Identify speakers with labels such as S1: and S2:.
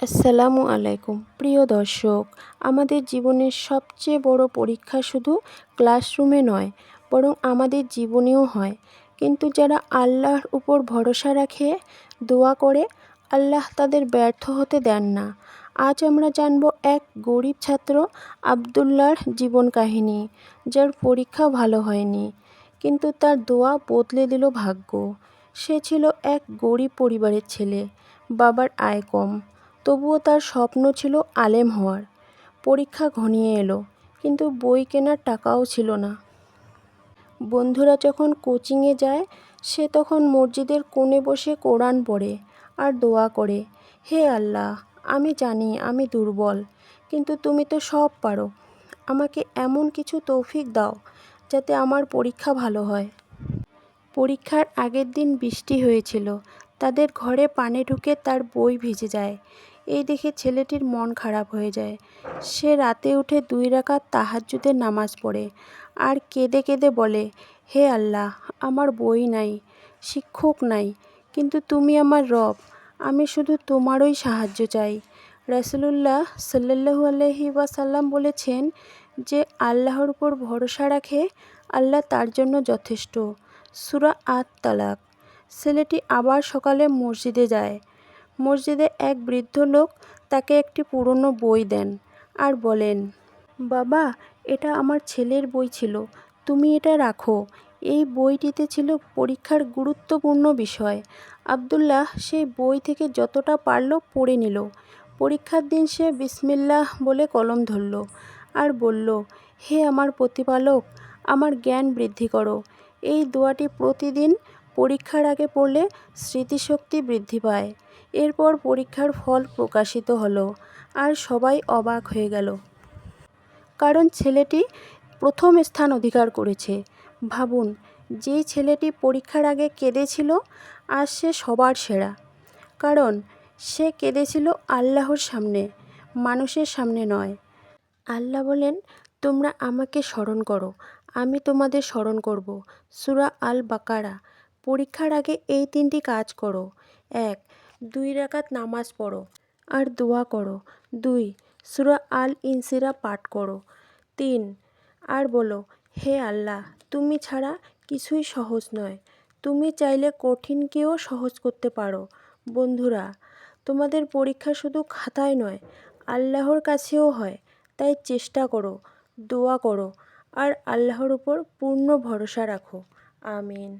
S1: আসসালামু আলাইকুম প্রিয় দর্শক, আমাদের জীবনের সবচেয়ে বড় পরীক্ষা শুধু ক্লাসরুমে নয়, বরং আমাদের জীবনেও হয়। কিন্তু যারা আল্লাহর উপর ভরসা রাখে, দোয়া করে, আল্লাহ তাদের ব্যর্থ হতে দেন না। আজ আমরা জানব এক গরিব ছাত্র আবদুল্লাহর জীবন কাহিনী, যার পরীক্ষা ভালো হয়নি, কিন্তু তার দোয়া বদলে দিল ভাগ্য। সে ছিল এক গরিব পরিবারের ছেলে, বাবার আয় কম, তবুও তার স্বপ্ন ছিল আলেম হওয়ার। পরীক্ষা ঘনিয়ে এলো, কিন্তু বই কেনার টাকাও ছিল না। বন্ধুরা যখন কোচিংয়ে যায়, সে তখন মসজিদের কোণে বসে কোরআন পড়ে আর দোয়া করে, হে আল্লাহ, আমি জানি আমি দুর্বল, কিন্তু তুমি তো সব পারো। আমাকে এমন কিছু তৌফিক দাও যাতে আমার পরীক্ষা ভালো হয়। পরীক্ষার আগের দিন বৃষ্টি হয়েছিল। তাদের ঘরে পানি ঢুকে তার বই ভিজে যায়। এই দেখে ছেলেটির মন খারাপ হয়ে যায়। সে রাতে উঠে 2 রাকাত তাহাজ্জুদের নামাজ পড়ে আর কেঁদে কেঁদে বলে, হে আল্লাহ, আমার বই নাই, শিক্ষক নাই, কিন্তু তুমি আমার রব, আমি শুধু তোমারই সাহায্য চাই। রাসূলুল্লাহ সাল্লাল্লাহু আলাইহি ওয়াসাল্লাম বলেছেন যে আল্লাহর উপর ভরসা রাখে, আল্লাহ তার জন্য যথেষ্ট। সূরা আত-তালাক। ছেলেটি আবার সকালে মসজিদে যায়। মসজিদে এক বৃদ্ধ লোক তাকে একটি পুরনো বই দেন আর বলেন, বাবা, এটা আমার ছেলের বই ছিল, তুমি এটা রাখো। এই বইটিতে ছিল পরীক্ষার গুরুত্বপূর্ণ বিষয়। আবদুল্লাহ সেই বই থেকে যতটা পারল পড়ে নিল। পরীক্ষার দিন সে বিসমিল্লাহ বলে কলম ধরল আর বলল, হে আমার প্রতিপালক, আমার জ্ঞান বৃদ্ধি করো। এই দোয়াটি প্রতিদিন পরীক্ষার আগে পড়লে স্মৃতিশক্তি বৃদ্ধি পায়। এরপর পরীক্ষার ফল প্রকাশিত হলো আর সবাই অবাক হয়ে গেল, কারণ ছেলেটি প্রথম স্থান অধিকার করেছে। ভাবুন, যেই ছেলেটি পরীক্ষার আগে কেঁদেছিল, আজ সে সবার সেরা। কারণ সে কেঁদেছিল আল্লাহর সামনে, মানুষের সামনে নয়। আল্লাহ বলেন, তোমরা আমাকে স্মরণ করো, আমি তোমাদের স্মরণ করব। সূরা আল বাকারা। পরীক্ষার আগে এই 3টি কাজ করো। 1. 2 রাকাত নামাজ পড়ো আর দোয়া করো। 2. সূরা আল ইনসিরা পাঠ করো। 3. আর বলো, হে আল্লাহ, তুমি ছাড়া কিছুই সহজ নয়, তুমি চাইলে কঠিনকেও সহজ করতে পারো। বন্ধুরা, তোমাদের পরীক্ষা শুধু খাতায় নয়, আল্লাহর কাছেও হয়। তাই চেষ্টা করো, দোয়া করো আর আল্লাহর উপর পূর্ণ ভরসা রাখো। আমিন।